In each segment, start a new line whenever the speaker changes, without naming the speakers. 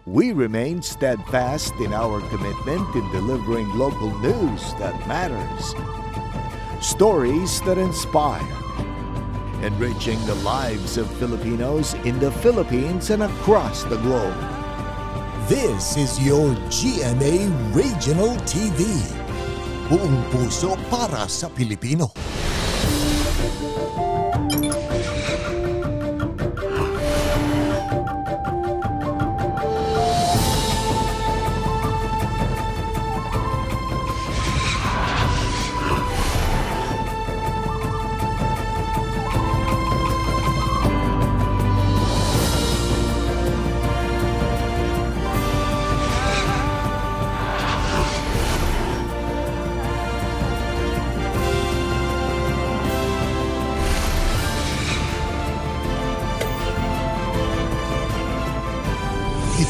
We remain steadfast in our commitment in delivering local news that matters, stories that inspire, enriching the lives of Filipinos in the Philippines and across the globe.
This is your GMA Regional TV. Buong puso para sa Pilipino.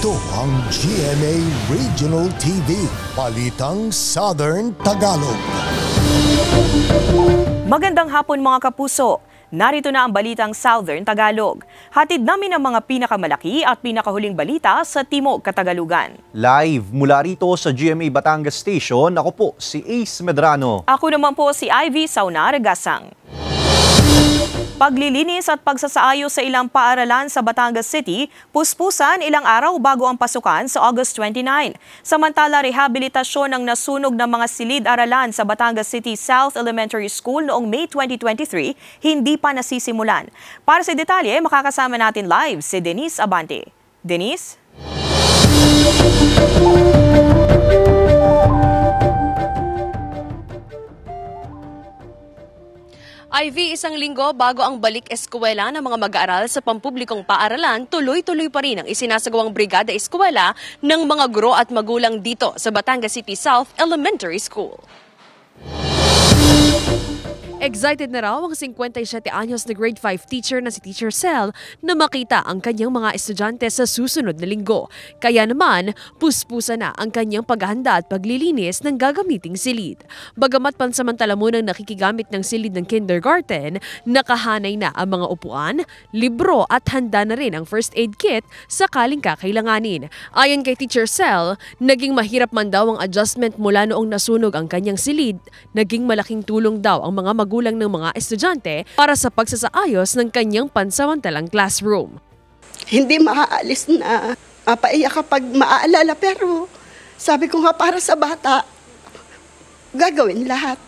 Ito ang GMA Regional TV, Balitang Southern Tagalog.
Magandang hapon mga kapuso. Narito na ang Balitang Southern Tagalog. Hatid namin ang mga pinakamalaki at pinakahuling balita sa Timog Katagalugan.
Live mula rito sa GMA Batangas Station, ako po si Ace Medrano.
Ako naman po si Ivy Saunar Gasang. Paglilinis at pagsasaayos sa ilang paaralan sa Batangas City, puspusan ilang araw bago ang pasukan sa August 29. Samantala, rehabilitasyon ng nasunog ng mga silid-aralan sa Batangas City South Elementary School noong May 2023 hindi pa nasisimulan. Para sa detalye, makakasama natin live si Denise Abante. Denise?
Ivy, isang linggo bago ang balik eskwela ng mga mag-aaral sa pampublikong paaralan, tuloy-tuloy pa rin ang isinasagawang Brigada Eskwela ng mga guro at magulang dito sa Batangas City South Elementary School. Excited na raw ang 57 anyos na grade 5 teacher na si Teacher Cel na makita ang kanyang mga estudyante sa susunod na linggo. Kaya naman, puspusa na ang kanyang paghahanda at paglilinis ng gagamiting silid. Bagamat pansamantala munang nakikigamit ng silid ng kindergarten, nakahanay na ang mga upuan, libro at handa na rin ang first aid kit sakaling kakailanganin. Ayon kay Teacher Cel, naging mahirap man daw ang adjustment mula noong nasunog ang kanyang silid, naging malaking tulong daw ang mga magulang ng mga estudyante para sa pagsasaayos ng kanyang pansamantalang classroom.
Hindi maaalis na mapaiyak kapag maaalala, pero sabi ko nga para sa bata, gagawin lahat.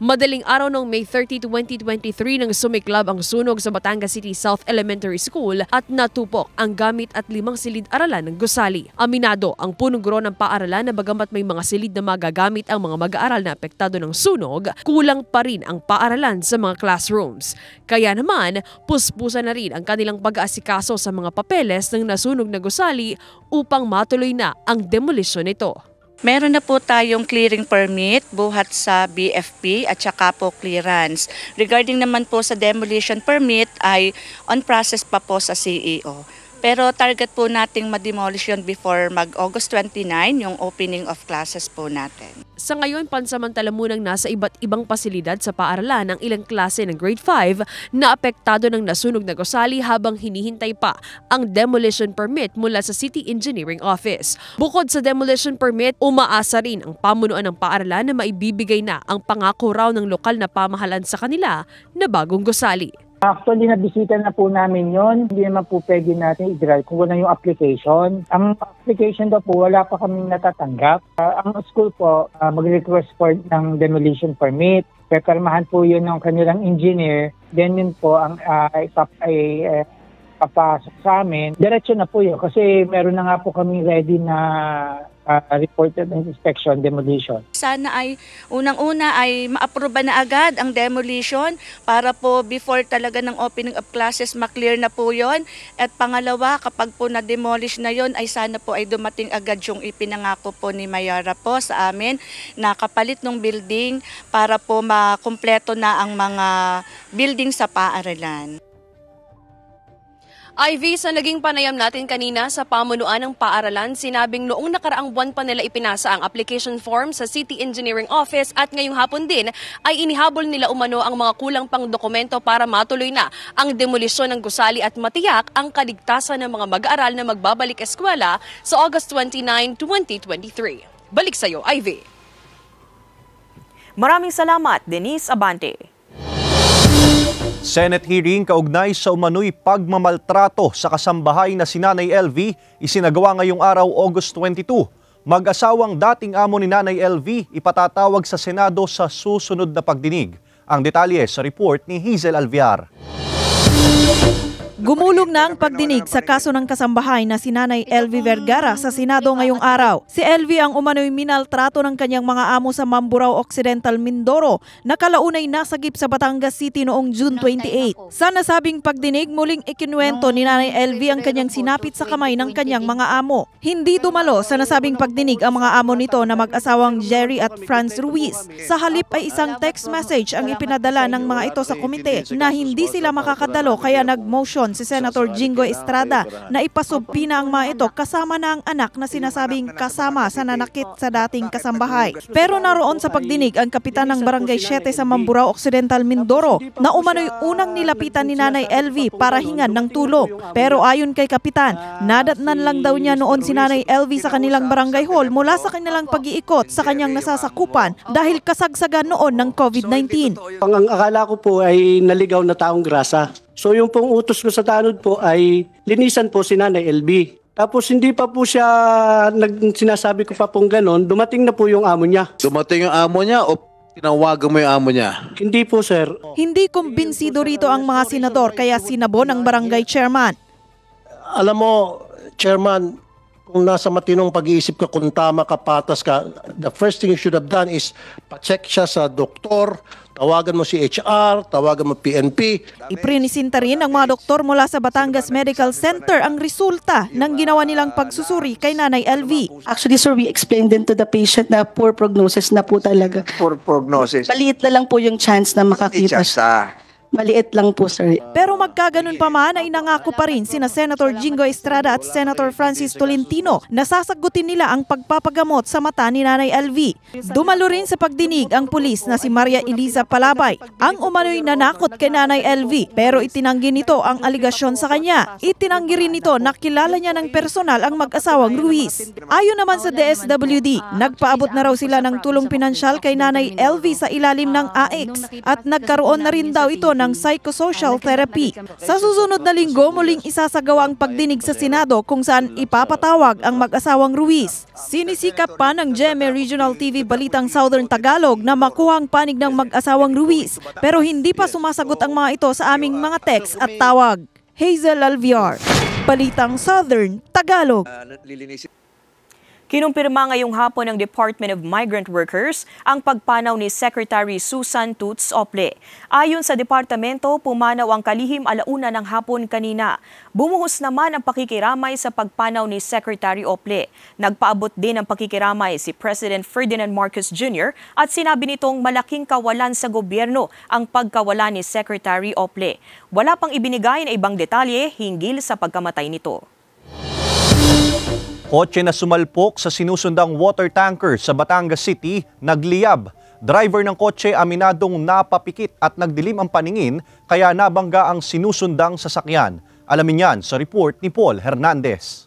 Madaling araw noong May 30, 2023 nang sumiklab ang sunog sa Batangas City South Elementary School at natupok ang gamit at 5 silid-aralan ng gusali. Aminado ang punong guro ng paaralan na bagamat may mga silid na magagamit ang mga mag-aaral na apektado ng sunog, kulang pa rin ang paaralan sa mga classrooms. Kaya naman, puspusa na rin ang kanilang pag-aasikaso sa mga papeles ng nasunog na gusali upang matuloy na ang demolisyon nito.
Meron na po tayong clearing permit buhat sa BFP at saka po clearance. Regarding naman po sa demolition permit ay on process pa po sa CEO. Pero target po nating ma-demolish yun before mag-August 29, yung opening of classes po natin.
Sa ngayon, pansamantala munang nasa iba't ibang pasilidad sa paaralan ang ilang klase ng grade 5 na apektado ng nasunog na gusali habang hinihintay pa ang demolition permit mula sa City Engineering Office. Bukod sa demolition permit, umaasa rin ang pamunuan ng paaralan na maibibigay na ang pangako raw ng lokal na pamahalaan sa kanila na bagong gusali.
Actually, nabisita na po namin yon. Hindi naman po pwede natin i-drive kung wala yung application. Ang application daw po, wala pa kaming natatanggap. Ang school po, mag-request for ng demolition permit. Pekarmahan po yun ng kanilang engineer. Then yun po, ang papasok sa amin. Diretso na po yun kasi meron na nga po kami ready na reported inspection, demolition.
Sana ay unang-una ay ma-aproba na agad ang demolition para po before talaga ng opening of classes ma-clear na po yon. At pangalawa, kapag po na-demolish na yon ay sana po ay dumating agad yung ipinangako po ni Mayara po sa amin na kapalit ng building para po makumpleto na ang mga building sa paaralan.
Ivy, sa naging panayam natin kanina sa pamunuan ng paaralan, sinabing noong nakaraang buwan pa nila ipinasa ang application form sa City Engineering Office at ngayong hapon din ay inihabol nila umano ang mga kulang pang dokumento para matuloy na ang demolisyon ng gusali at matiyak ang kaligtasan ng mga mag-aaral na magbabalik eskwela sa August 29, 2023. Balik sa iyo, Ivy.
Maraming salamat, Denise Abante.
Senate hearing kaugnay sa umano'y pagmamaltrato sa kasambahay na si Nanay LV isinagawa ngayong araw, August 22. Mag-asawang dating amo ni Nanay LV ipatatawag sa Senado sa susunod na pagdinig. Ang detalye sa report ni Hazel Alviar.
Gumulong na ang pagdinig sa kaso ng kasambahay na si Nanay LV Vergara sa Senado ngayong araw. Si LV ang umano'y minaltrato ng kanyang mga amo sa Mamburao Occidental, Mindoro na kalaunay nasagip sa Batangas City noong June 28. Sa nasabing pagdinig, muling ikinuwento ni Nanay LV ang kanyang sinapit sa kamay ng kanyang mga amo. Hindi dumalo sa nasabing pagdinig ang mga amo nito na mag-asawang Jerry at Franz Ruiz. Sa halip ay isang text message ang ipinadala ng mga ito sa komite na hindi sila makakadalo kaya nag-motion si Senator Jinggoy Estrada na ipasubpina ang mga ito kasama na ang anak na sinasabing kasama sa nanakit sa dating kasambahay. Pero naroon sa pagdinig ang kapitan ng Barangay 7 sa Mamburao Occidental, Mindoro na umano'y unang nilapitan ni Nanay LV para hingan ng tulong. Pero ayon kay kapitan, nadatnan lang daw niya noon si Nanay LV sa kanilang barangay hall mula sa kanilang pag-iikot sa kanyang nasasakupan dahil kasagsagan noon ng COVID-19.
Ang akala ko po ay naligaw na taong grasa. So yung pong utos ko sa tanod po ay linisan po si Nanay LB. Tapos hindi pa po siya, sinasabi ko pa pong ganon, dumating na po yung amo niya.
Dumating yung amo niya o tinawagan mo yung amo niya?
Hindi po, sir.
Hindi kumbinsido rito ang mga senador kaya sinabon ang barangay chairman.
Alam mo, chairman, kung nasa matinong pag-iisip ka, kung tama ka, patas ka, the first thing you should have done is pa-check siya sa doktor, tawagan mo si HR, tawagan mo PNP.
Iprinisinta rin ng mga doktor mula sa Batangas Medical Center ang resulta ng ginawa nilang pagsusuri kay Nanay LV.
Actually, sir, we explained din to the patient na poor prognosis na po talaga.
Poor prognosis.
Maliit na lang po yung chance na makakita siya. Maliit lang po, sir.
Pero magkaganon pa man ay nangako pa rin sina Senator Jinggoy Estrada at Senator Francis Tolentino na sasagutin nila ang pagpapagamot sa mata ni Nanay LV. Dumalo rin sa pagdinig ang pulis na si Maria Eliza Palabay. Ang umano'y nanakot kay Nanay LV pero itinanggi nito ang aligasyon sa kanya. Itinanggi rin nito na kilala niya ng personal ang mag-asawang Ruiz. Ayon naman sa DSWD, nagpaabot na raw sila ng tulong pinansyal kay Nanay LV sa ilalim ng AX at nagkaroon na rin daw ito ng psychosocial therapy. Sa susunod na linggo, muling isasagawa ang pagdinig sa Senado kung saan ipapatawag ang mag-asawang Ruiz. Sinisikap pa ng GMA Regional TV Balitang Southern Tagalog na makuha ang panig ng mag-asawang Ruiz pero hindi pa sumasagot ang mga ito sa aming mga text at tawag. Hazel Alviar, Balitang Southern Tagalog.
Kinumpirma ngayong hapon ng Department of Migrant Workers ang pagpanaw ni Secretary Susan Toots Ople. Ayon sa departamento, pumanaw ang kalihim 1:00 ng hapon kanina. Bumuhos naman ang pakikiramay sa pagpanaw ni Secretary Ople. Nagpaabot din ng pakikiramay si President Ferdinand Marcos Jr. at sinabi nitong malaking kawalan sa gobyerno ang pagkawala ni Secretary Ople. Wala pang ibinigay na ibang detalye hinggil sa pagkamatay nito.
Kotse na sumalpok sa sinusundang water tanker sa Batangas City, nagliyab. Driver ng kotse aminadong napapikit at nagdilim ang paningin kaya nabangga ang sinusundang sasakyan. Alamin yan sa report ni Paul Hernandez.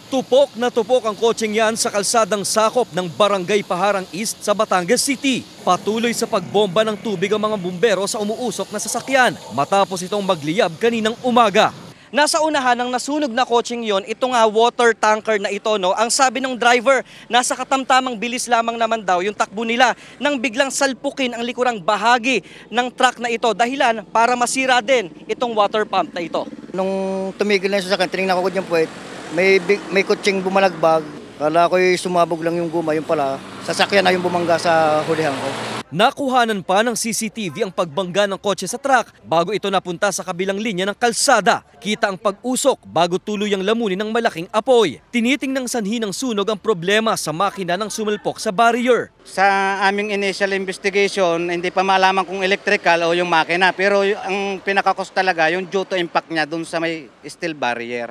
Tupok na tupok ang kotseng yan sa kalsadang sakop ng Barangay Paharang East sa Batangas City. Patuloy sa pagbomba ng tubig ang mga bumbero sa umuusok na sasakyan matapos itong magliyab kaninang umaga. Nasa unahan ng nasunog na kotseng yon, ito nga water tanker na ito, no? Ang sabi ng driver, nasa katamtamang bilis lamang naman daw yung takbo nila nang biglang salpukin ang likurang bahagi ng truck na ito. Dahilan para masira din itong water pump na ito.
Nung tumigil na yung sasakyan, tinignan ko yung puwet, may kotseng bumalagbag. Kala ko sumabog lang yung guma, yung pala, sasakyan na yung bumangga sa hulihan ko.
Nakuhanan pa ng CCTV ang pagbangga ng kotse sa truck bago ito napunta sa kabilang linya ng kalsada. Kita ang pag-usok bago tuluyang lamunin ng malaking apoy. Tinitingnang sanhi ng sunog ang problema sa makina ng sumalpok sa barrier.
Sa aming initial investigation, hindi pa malaman kung electrical o yung makina. Pero ang pinakakos talaga, yung due to impact niya dun sa may steel barrier.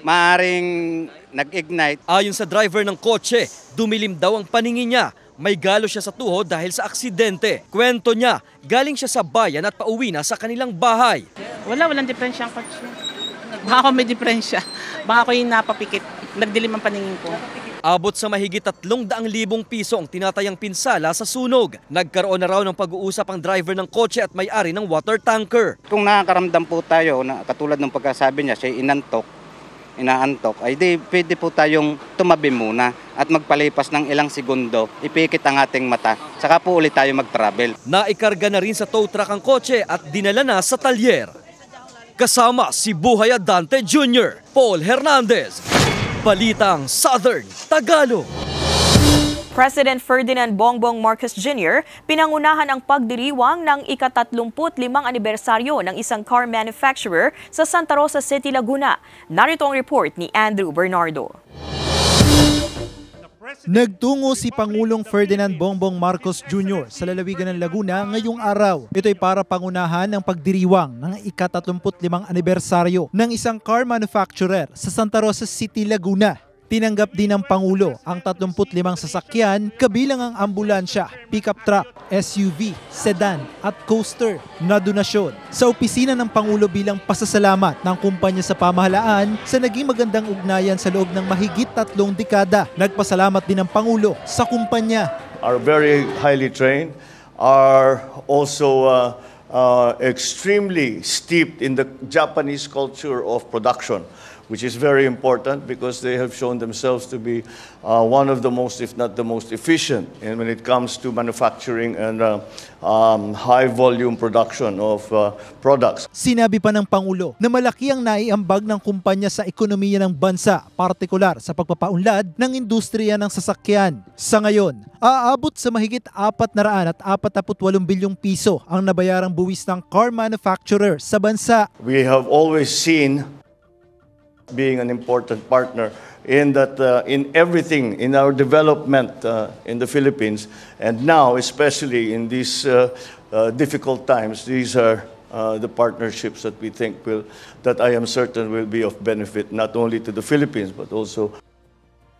Maaring nag-ignite.
Ayon sa driver ng kotse, dumilim daw ang paningin niya. May galo siya sa tuhod dahil sa aksidente. Kwento niya, galing siya sa bayan at pauwi na sa kanilang bahay.
Walang diferensya ang kotse. Baka ako may diferensya. Baka ako yung napapikit. Nagdilim ang paningin ko.
Abot sa mahigit 300,000 piso ang tinatayang pinsala sa sunog. Nagkaroon na raw ng pag-uusap ang driver ng kotse at may-ari ng water tanker.
Kung nakakaramdam po tayo, na katulad ng pagkasabi niya, siya inaantok, ay di pwede po tayong tumabi muna at magpalipas ng ilang segundo, ipikit ang ating mata, saka po ulit tayo mag-travel.
Naikarga na rin sa tow truck ang kotse at dinala na sa talyer. Kasama si Buhay Adante Jr., Paul Hernandez, Balitang Southern Tagalog.
President Ferdinand Bongbong Marcos Jr. pinangunahan ang pagdiriwang ng ika-35 anibersaryo ng isang car manufacturer sa Santa Rosa City, Laguna. Narito ang report ni Andrew Bernardo.
Nagtungo si Pangulong Ferdinand Bongbong Marcos Jr. sa lalawigan ng Laguna ngayong araw. Ito ay para pangunahan ang pagdiriwang ng ika-35 anibersaryo ng isang car manufacturer sa Santa Rosa City, Laguna. Tinanggap din ng Pangulo ang 35 sasakyan kabilang ang ambulansya, pickup truck, SUV, sedan at coaster na donasyon sa opisina ng Pangulo bilang pasasalamat ng kumpanya sa pamahalaan sa naging magandang ugnayan sa loob ng mahigit 3 dekada. Nagpasalamat din ng Pangulo sa kumpanya.
Are very highly trained, are also extremely steeped in the Japanese culture of production, which is very important because they have shown themselves to be one of the most, if not the most efficient when it comes to manufacturing and high volume production of products.
Sinabi pa ng Pangulo na malaki ang naiambag ng kumpanya sa ekonomiya ng bansa, partikular sa pagpapaunlad ng industriya ng sasakyan. Sa ngayon, aabot sa mahigit 448 bilyong piso ang nabayarang buwis ng car manufacturer sa bansa.
We have always seen being an important partner in that in everything in our development in the Philippines, and now especially in these difficult times, these are the partnerships that we think that I am certain will be of benefit not only to the Philippines but also.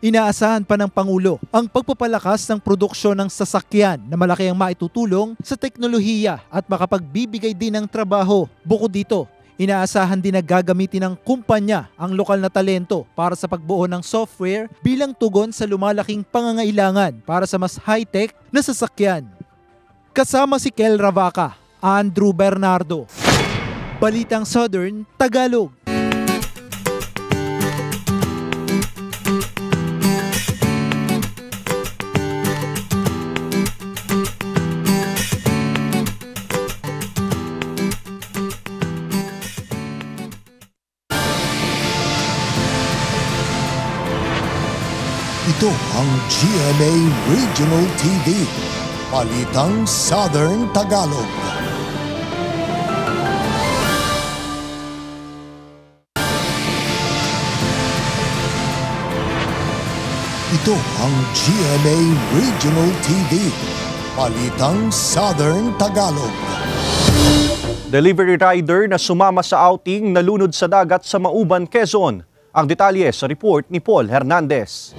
Inaasahan pa ng Pangulo ang pagpapalakas ng produksyon ng sasakyan na malaki ang maitutulong sa teknolohiya at makapagbibigay din ng trabaho. Bukod dito, inaasahan din na gagamitin ng kumpanya ang lokal na talento para sa pagbuo ng software bilang tugon sa lumalaking pangangailangan para sa mas high-tech na sasakyan. Kasama si Kel Ravaca, Andrew Bernardo, Balitang Southern Tagalog.
Ito ang GMA Regional TV, Balitang Southern Tagalog. Ito ang GMA Regional TV, Balitang Southern Tagalog.
Delivery rider na sumama sa outing nalunod sa dagat sa Mauban, Quezon. Ang detalye sa report ni Paul Hernandez.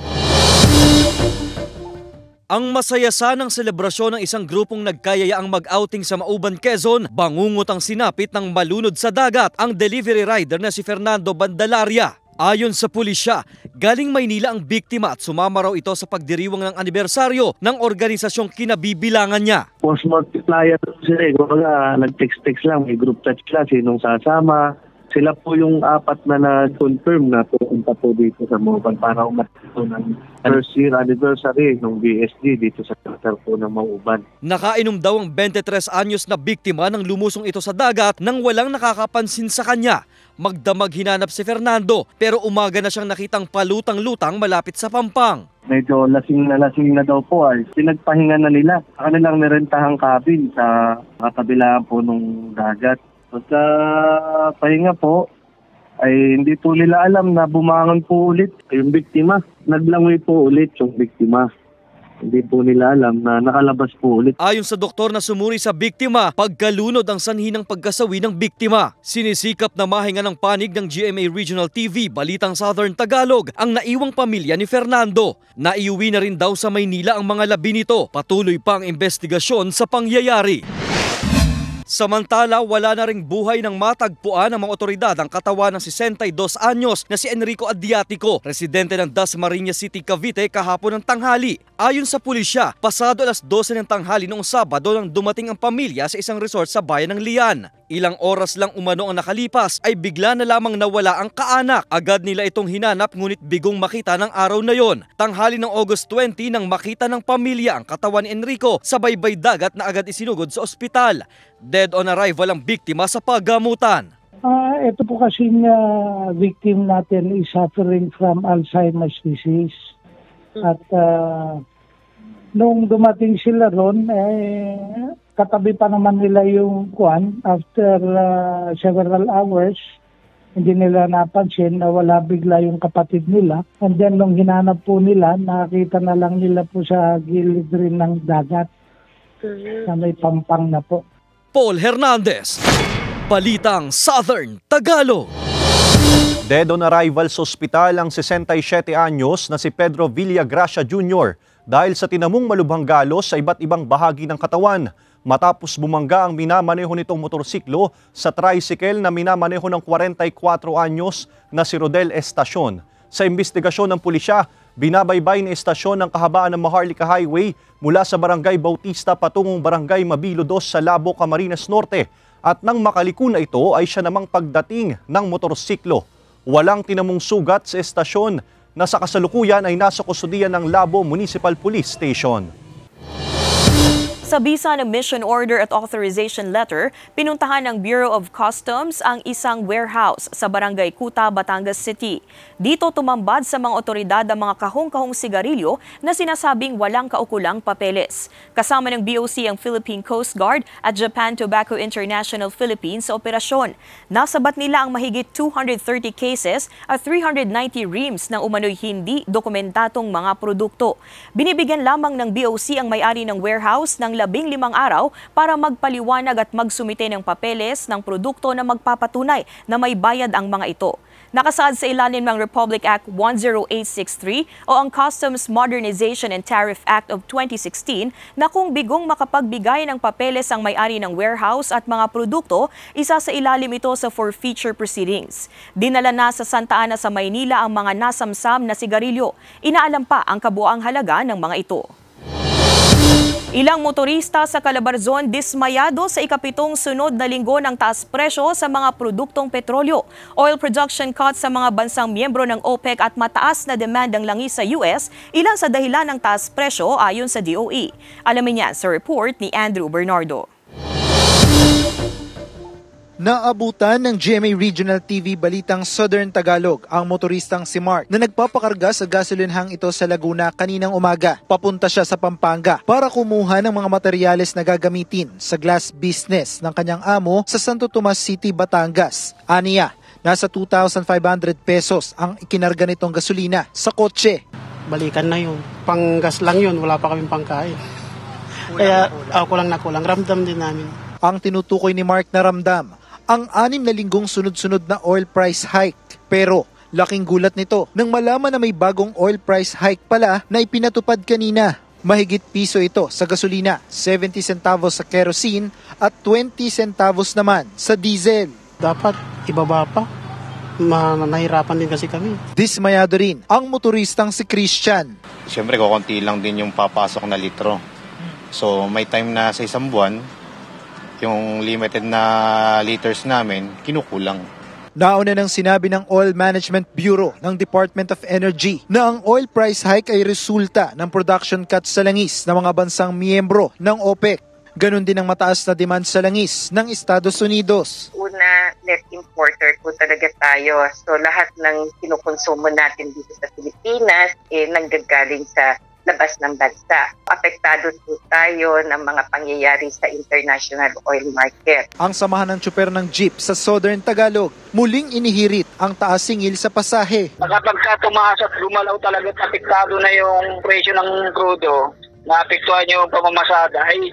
Ang masaya sanang selebrasyon ng isang grupong nagkayayaang mag-outing sa Mauban, Quezon, bangungot ang sinapit ng malunod sa dagat ang delivery rider na si Fernando Bandalaria. Ayon sa pulisya, galing Maynila ang biktima at sumama raw ito sa pagdiriwang ng anibersaryo ng organisasyong kinabibilangan niya.
Post multiplier sila, nag-text lang, may group chat sila, sinong sasama. Sila po yung 4 na na-confirm na pupunta po dito sa Mauban para umatin po ng first year anniversary ng BSD dito sa center po ng Mauban.
Nakainom daw ang 23 anyos na biktima nang lumusong ito sa dagat nang walang nakakapansin sa kanya. Magdamag hinanap si Fernando pero umaga na siyang nakitang palutang-lutang malapit sa Pampang.
Medyo lasing na daw po ay pinagpahinga na nila. Kanilang nirentahang cabin sa katabilaan po ng dagat. Pagka pahinga po, ay hindi po nila alam na bumangon po ulit yung biktima. Naglangoy po ulit yung biktima. Hindi po nila alam na nakalabas po ulit.
Ayon sa doktor na sumuri sa biktima, pagkalunod ang sanhi ng pagkasawi ng biktima. Sinisikap na mahinga ng panig ng GMA Regional TV, Balitang Southern Tagalog, ang naiwang pamilya ni Fernando. Naiuwi na rin daw sa Maynila ang mga labi nito. Patuloy pa ang investigasyon sa pangyayari. Samantala, wala na ring buhay ng matagpuan ng mga otoridad ang katawan ng 62 anyos na si Enrico Adriatico, residente ng Dasmariñas City, Cavite kahapon ng tanghali. Ayon sa pulisya, pasado alas 12 ng tanghali noong Sabado nang dumating ang pamilya sa isang resort sa bayan ng Lian. Ilang oras lang umano ang nakalipas ay bigla na lamang nawala ang kaanak. Agad nila itong hinanap ngunit bigong makita ng araw na yon. Tanghali ng August 20 nang makita ng pamilya ang katawan ni Enrico sa baybay dagat na agad isinugod sa ospital. Dead on arrival ang biktima sa paggamutan.
Ito po kasi victim natin is suffering from Alzheimer's disease. At nung dumating sila ron, katabi pa naman nila yung kuwan. After several hours, hindi nila napansin na wala bigla yung kapatid nila. And then nung hinanap po nila, nakita na lang nila po sa gilid rin ng dagat na may Pampang na po.
Paul Hernandez, Balitang Southern Tagalog.
Dead on arrival sa ospital ang 67 anyos na si Pedro Villagracia Jr. dahil sa tinamong malubhang galos sa iba't ibang bahagi ng katawan matapos bumangga ang minamaneho nitong motorsiklo sa tricycle na minamaneho ng 44 anyos na si Rodel Estacion. Sa investigasyon ng pulisya, binabaybay ni estasyon ng kahabaan ng Maharlika Highway mula sa Barangay Bautista patungong Barangay Mabilo 2 sa Labo, Camarines Norte. At nang makaliko na ito ay siya namang pagdating ng motorsiklo. Walang tinamong sugat sa estasyon na sa kasalukuyan ay nasa kustudiya ng Labo Municipal Police Station.
Sa bisa ng mission order at authorization letter, pinuntahan ng Bureau of Customs ang isang warehouse sa Barangay Kuta, Batangas City. Dito tumambad sa mga otoridad ang mga kahong-kahong sigarilyo na sinasabing walang kaukulang papeles. Kasama ng BOC ang Philippine Coast Guard at Japan Tobacco International Philippines sa operasyon. Nasabat nila ang mahigit 230 cases at 390 reams ng umano'y hindi dokumentatong mga produkto. Binibigyan lamang ng BOC ang may-ari ng warehouse ng 15 araw para magpaliwanag at magsumite ng papeles ng produkto na magpapatunay na may bayad ang mga ito. Nakasaad sa ilalim ng Republic Act 10863 o ang Customs Modernization and Tariff Act of 2016 na kung bigong makapagbigay ng papeles ang may-ari ng warehouse at mga produkto, isa sa ilalim ito sa forfeiture proceedings. Dinala na sa Santa Ana sa Maynila ang mga nasamsam na sigarilyo. Inaalam pa ang kabuuang halaga ng mga ito. Ilang motorista sa Calabarzon dismayado sa ikapitong sunod na linggo ng taas presyo sa mga produktong petrolyo. Oil production cuts sa mga bansang miyembro ng OPEC at mataas na demand ng langis sa US, ilan sa dahilan ng taas presyo ayon sa DOE. Alamin niya sa report ni Andrew Bernardo.
Naabutan ng GMA Regional TV Balitang Southern Tagalog ang motoristang si Mark na nagpapakarga sa gasolinhang ito sa Laguna kaninang umaga. Papunta siya sa Pampanga para kumuha ng mga materyales na gagamitin sa glass business ng kanyang amo sa Santo Tomas City, Batangas. Aniya, nasa 2,500 pesos ang ikinarga nitong gasolina sa kotse.
Balikan na yun. Panggas lang yun, wala pa kaming pangkain. Kaya kulang na kulang. Ramdam din namin.
Ang tinutukoy ni Mark na ramdam, ang 6 na linggong sunod-sunod na oil price hike. Pero laking gulat nito nang malaman na may bagong oil price hike pala na ipinatupad kanina. Mahigit piso ito sa gasolina, 70 centavos sa kerosene at 20 centavos naman sa diesel.
Dapat ibaba pa. Nahirapan din kasi kami.
Dismayado rin ang motoristang si Christian.
Siyempre, kukunti lang din yung papasok na litro. So may time na sa isang buwan, yung limited na liters namin, kinukulang.
Nauna nang sinabi ng Oil Management Bureau ng Department of Energy na ang oil price hike ay resulta ng production cuts sa langis ng mga bansang miyembro ng OPEC. Ganon din ang mataas na demand sa langis ng Estados Unidos.
Una, net importer po talaga tayo. So lahat ng kinukonsumo natin dito sa Pilipinas nanggagaling sa labas ng bansa. Apektado po tayo ng mga pangyayari sa international oil market.
Ang samahan ng tsuper ng jeep sa Southern Tagalog, muling inihirit ang taas singil sa pasahe.
Kapag tumaas at gumalaw talaga, apektado na yung presyo ng krudo, naapektuhan yung pamamasada, ay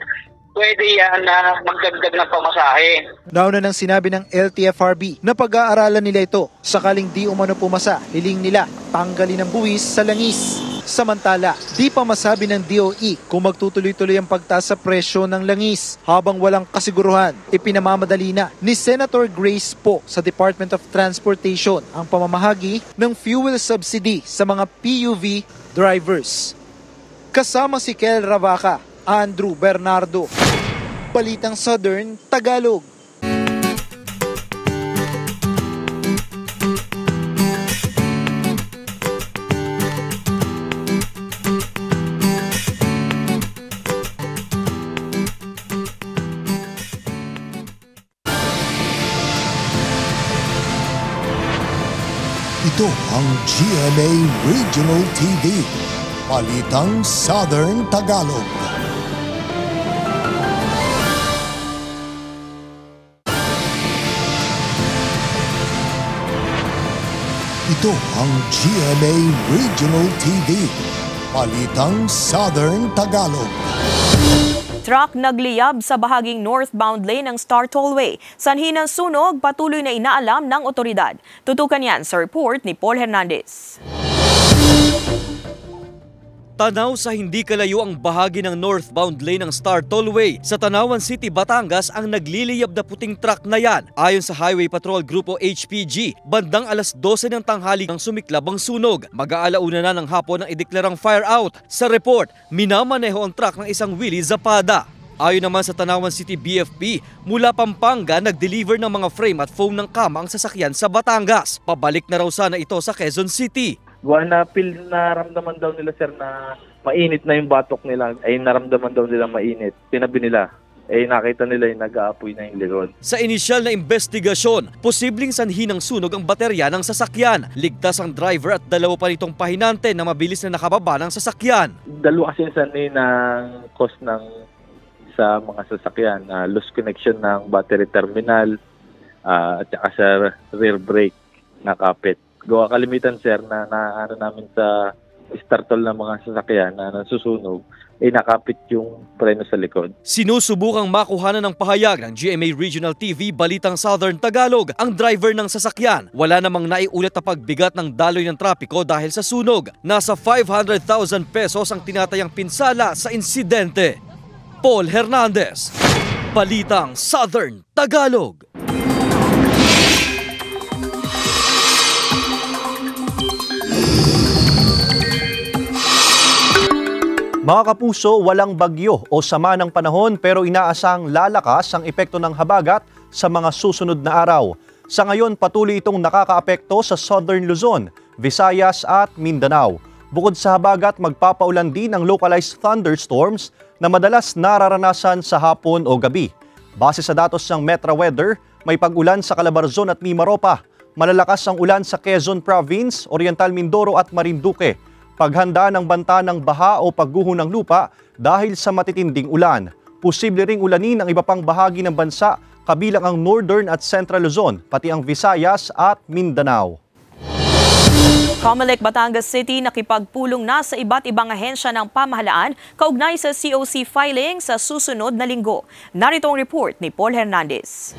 pwede yan na magdagdag ng pamasahe.
Nauna nang sinabi ng LTFRB na pag-aaralan nila ito. Sakaling di umano pumasa, hiling nila tanggalin ang buwis sa langis. Samantala, di pa masabi ng DOE kung magtutuloy-tuloy ang pagtaas sa presyo ng langis. Habang walang kasiguruhan, ipinamamadali na ni Senator Grace Poe sa Department of Transportation ang pamamahagi ng fuel subsidy sa mga PUV drivers. Kasama si Kel Ravaca, Andrew Bernardo, Balitang Southern Tagalog.
Ito ang GMA Regional TV, Balitang Southern Tagalog. Ito ang GMA Regional TV, Balitang Southern Tagalog.
Truck nagliyab sa bahaging northbound lane ng Star Tollway. Sanhi ng sunog, patuloy na inaalam ng otoridad. Tutukan yan sa report ni Paul Hernandez.
Tanaw sa hindi kalayo ang bahagi ng northbound lane ng Star Tollway sa Tanawan City, Batangas ang nagliliyab na puting truck na yan. Ayon sa Highway Patrol Grupo HPG, bandang alas 12 ng tanghali ang sumiklab ang sunog. Mag-aalauna na ng hapon ang ideklarang fire out. Sa report, minamaneho ang truck ng isang Willie Zapada. Ayon naman sa Tanawan City BFP, mula Pampanga nag-deliver ng mga frame at foam ng kama ang sasakyan sa Batangas. Pabalik na raw sana ito sa Quezon City.
Naramdaman daw nila sir na mainit na yung batok nila, ay naramdaman daw nila mainit. Tinabi nila, nakita nila yung nag-aapoy na yung likod.
Sa inisyal na investigasyon, posibleng sanhi ng sunog ang baterya ng sasakyan. Ligtas ang driver at dalawa pa nitong pahinante na mabilis na nakababa ng sasakyan.
Dalawa kasi sanhi ng cause sa mga sasakyan, loose connection ng battery terminal at saka sa rear brake na kapit. Gawa kalimitan sir na ano namin sa startol ng mga sasakyan na nasusunog, nakapit yung preno sa likod.
Sinusubukang makuhanan ng pahayag ng GMA Regional TV Balitang Southern Tagalog ang driver ng sasakyan. Wala namang naiulat na pagbigat ng daloy ng trapiko dahil sa sunog. Nasa 500,000 pesos ang tinatayang pinsala sa insidente. Paul Hernandez, Balitang Southern Tagalog.
Mga kapuso, walang bagyo o sama ng panahon pero inaasang lalakas ang epekto ng habagat sa mga susunod na araw. Sa ngayon, patuloy itong nakakaapekto sa Southern Luzon, Visayas at Mindanao. Bukod sa habagat, magpapaulan din ang localized thunderstorms na madalas nararanasan sa hapon o gabi. Base sa datos ng Metra Weather, may pag-ulan sa Calabarzon at Mimaropa. Malalakas ang ulan sa Quezon Province, Oriental Mindoro at Marinduque. Paghanda ng banta ng baha o pagguho ng lupa dahil sa matitinding ulan. Posible ring ulanin ang iba pang bahagi ng bansa kabilang ang Northern at Central Luzon, pati ang Visayas at Mindanao.
Comelec Batangas City nakipagpulong na sa iba't ibang ahensya ng pamahalaan kaugnay sa COC filing sa susunod na linggo. Narito ang report ni Paul Hernandez.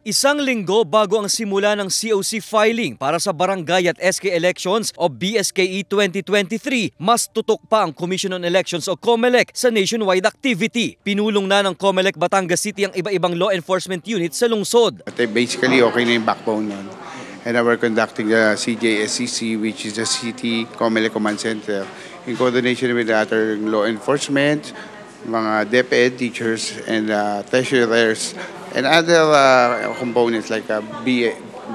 Isang linggo bago ang simula ng COC filing para sa barangay at SK elections o BSKE 2023, mas tutok pa ang Commission on Elections o COMELEC sa nationwide activity. Pinulong na ng COMELEC Batangas City ang iba-ibang law enforcement units sa lungsod.
Basically, okay na yung backbone nun. And we're conducting the CJSCC, which is the City COMELEC Command Center, in coordination with other law enforcement, mga DepEd teachers and treasurers and other components like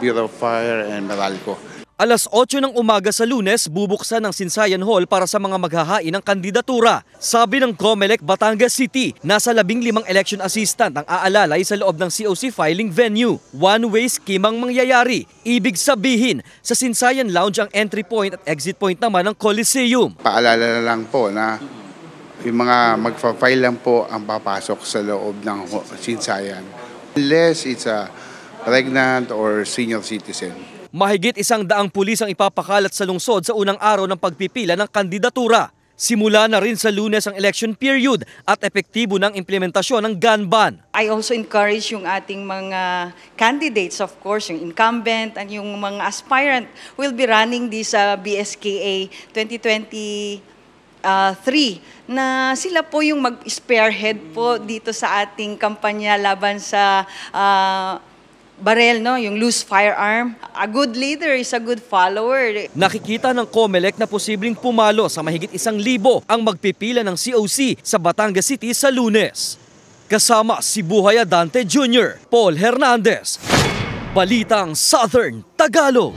Bureau of Fire and Meralco.
Alas 8 ng umaga sa Lunes, bubuksan ng Sinsayan Hall para sa mga maghahain ng kandidatura. Sabi ng COMELEC Batangas City, nasa 15 election assistant ang aalalay sa loob ng COC filing venue. One-way scheme ang mangyayari. Ibig sabihin, sa Sinsayan Lounge ang entry point at exit point naman ng Coliseum.
Paalala na lang po na yung mga magpa-file lang po ang papasok sa loob ng Sinsayan. Unless it's a pregnant or senior citizen.
Mahigit 100 pulis ang ipapakalat sa lungsod sa unang araw ng pagpipila ng kandidatura. Simula na rin sa Lunes ang election period at epektibo ng implementasyon ng gun ban.
I also encourage yung ating mga candidates, of course, yung incumbent and yung mga aspirant will be running this BSKA 2023 na sila po yung mag-spearhead po dito sa ating kampanya laban sa barel, no? Yung loose firearm. A good leader is a good follower.
Nakikita ng COMELEC na posibleng pumalo sa mahigit 1,000 ang magpipila ng COC sa Batangas City sa Lunes. Kasama si Buhay Adante Jr., Paul Hernandez. Balitang Southern Tagalog.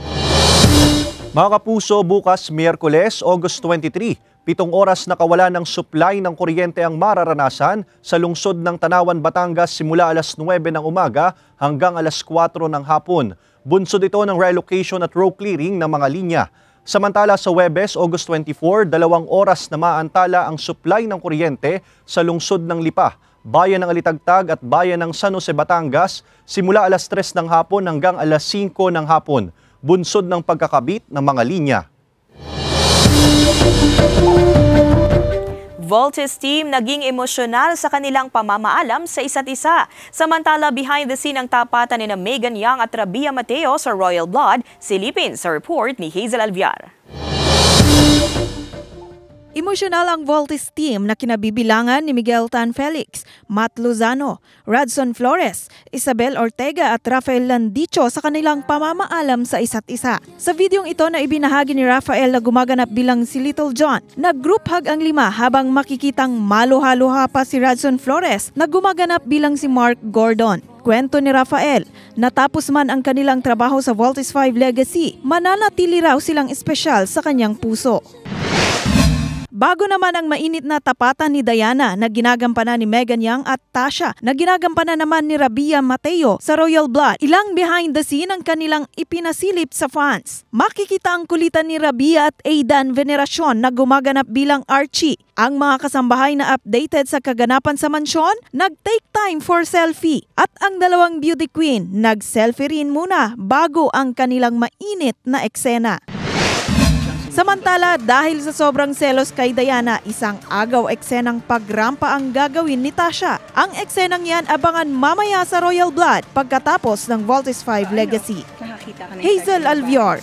Mga kapuso, bukas Miyerkules, August 23, 7 oras na kawalan ng supply ng kuryente ang mararanasan sa lungsod ng Tanawan, Batangas simula alas 9 ng umaga hanggang alas 4 ng hapon. Bunsod ito ng relocation at row clearing ng mga linya. Samantala sa Huwebes, August 24, 2 oras na maantala ang supply ng kuryente sa lungsod ng Lipa, bayan ng Alitagtag at bayan ng San Jose, Batangas simula alas 3 ng hapon hanggang alas 5 ng hapon. Bunsod ng pagkakabit ng mga linya.
Voltes team naging emosyonal sa kanilang pamamaalam sa isa't isa. Samantala, behind the scene ang tapatan ni Megan Yang at Rabia Mateo sa Royal Blood, silipin sa report ni Hazel Alviar.
Emosyonal ang Voltes team na kinabibilangan ni Miguel Tan Felix, Matt Lozano, Radson Flores, Isabel Ortega at Rafael Landicho sa kanilang pamamaalam sa isa't isa. Sa videong ito na ibinahagi ni Rafael na gumaganap bilang si Little John, nag-group hug ang 5 habang makikitang maluha-luha pa si Radson Flores na gumaganap bilang si Mark Gordon. Kwento ni Rafael, natapos man ang kanilang trabaho sa Voltes 5 Legacy, mananatili raw silang espesyal sa kanyang puso. Bago naman ang mainit na tapatan ni Diana na ginagampanan ni Megan Yang at Tasha na ginagampanan naman ni Rabia Mateo sa Royal Blood, ilang behind the scene ang kanilang ipinasilip sa fans. Makikita ang kulitan ni Rabia at Aidan Veneracion na gumaganap bilang Archie. Ang mga kasambahay na updated sa kaganapan sa mansyon, nag-take time for selfie. At ang dalawang beauty queen, nag-selfie rin muna bago ang kanilang mainit na eksena. Samantala, dahil sa sobrang selos kay Diana, isang agaw eksenang pagrampa ang gagawin ni Tasha. Ang eksenang yan abangan mamaya sa Royal Blood pagkatapos ng Voltes 5 Legacy. Hazel Alviar,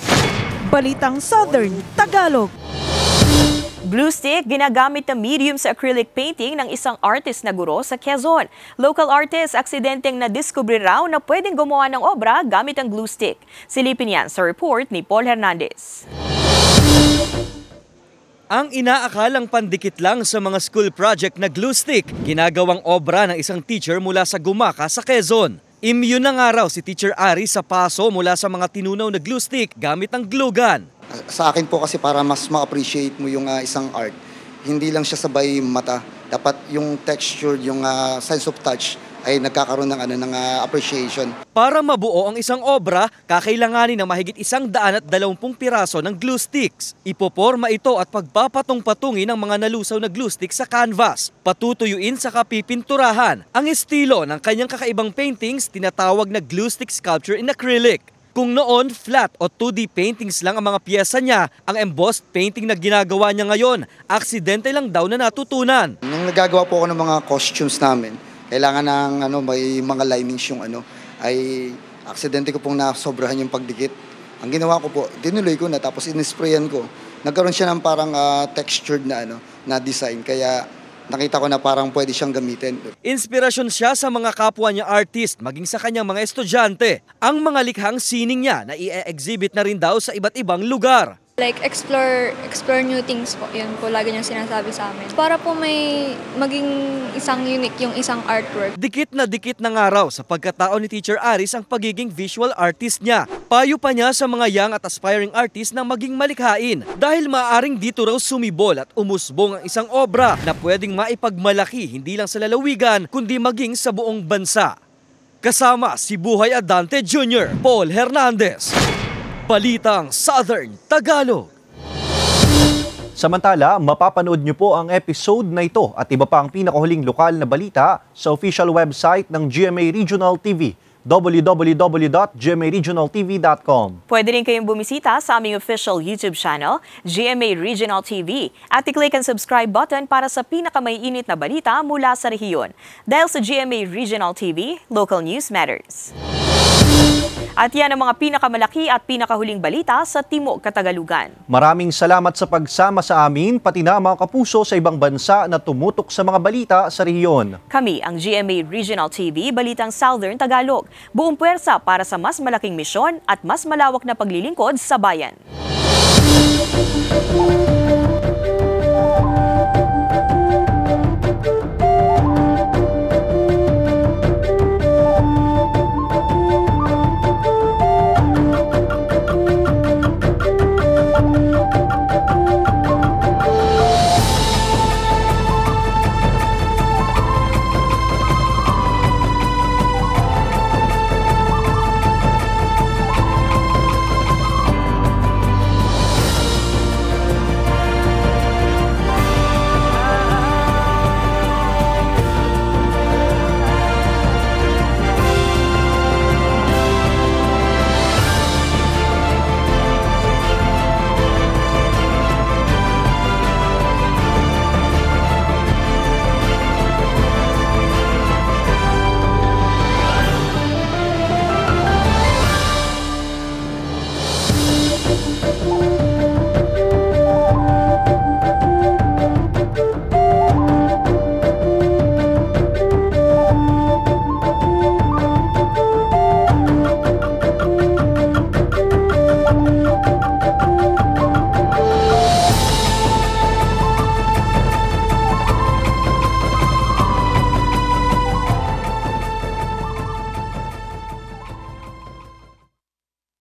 Balitang Southern Tagalog.
Glue stick ginagamit na medium sa acrylic painting ng isang artist na guro sa Quezon. Local artist aksidenteng nadiskubre raw na pwedeng gumawa ng obra gamit ang glue stick. Silipin yan sa report ni Paul Hernandez.
Ang inaakalang pandikit lang sa mga school project na glue stick, ginagawang obra ng isang teacher mula sa Gumaca sa Quezon. Immune na nga raw si Teacher Ari sa paso mula sa mga tinunaw na glue stick gamit ang glue gun.
Sa akin po kasi para mas ma-appreciate mo yung isang art, hindi lang siya sabay mata. Dapat yung texture, yung sense of touch ay nagkakaroon ng appreciation.
Para mabuo ang isang obra, kakailanganin ng mahigit 120 piraso ng glue sticks. Ipoporma ito at pagpapatong-patungin ng mga nalusaw na glue sticks sa canvas. Patutuyuin sa kapipinturahan. Ang estilo ng kanyang kakaibang paintings tinatawag na glue stick sculpture in acrylic. Kung noon, flat o 2D paintings lang ang mga piyesa niya, ang embossed painting na ginagawa niya ngayon, aksidente lang daw na natutunan.
Nung nagagawa po ako ng mga costumes namin, kailangan ng may mga linings yung ay aksidente ko pong nasobrahan yung pagdikit. Ang ginawa ko po, dinuloy ko na tapos inisprayan ko. Nagkaroon siya ng parang textured na design kaya nakita ko na parang pwede siyang gamitin.
Inspirasyon siya sa mga kapwa niya artist, maging sa kanyang mga estudyante. Ang mga likhang sining niya na i-exhibit na rin daw sa iba't ibang lugar.
Like, explore new things po. Yun po, lagi niyang sinasabi sa amin. Para po may maging isang unique yung isang artwork.
Dikit na nga raw sa pagkatao ni Teacher Aris ang pagiging visual artist niya. Payo pa niya sa mga young at aspiring artists na maging malikhain dahil maaaring dito raw sumibol at umusbong ang isang obra na pwedeng maipagmalaki hindi lang sa lalawigan kundi maging sa buong bansa. Kasama si Buhay Adante Jr., Paul Hernandez. Balitang Southern Tagalog.
Samantala, mapapanood niyo po ang episode na ito at iba pa ang pinakahuling lokal na balita sa official website ng GMA Regional TV, www.gmaregionaltv.com.
Pwede rin kayong bumisita sa aming official YouTube channel, GMA Regional TV, at i-click ang subscribe button para sa pinakamaiinit na balita mula sa rehiyon. Dahil sa GMA Regional TV, local news matters. At yan ang mga pinakamalaki at pinakahuling balita sa Timog Katagalugan.
Maraming salamat sa pagsama sa amin, pati na mga kapuso sa ibang bansa na tumutok sa mga balita sa rehiyon.
Kami ang GMA Regional TV, Balitang Southern Tagalog. Buong puwersa para sa mas malaking misyon at mas malawak na paglilingkod sa bayan.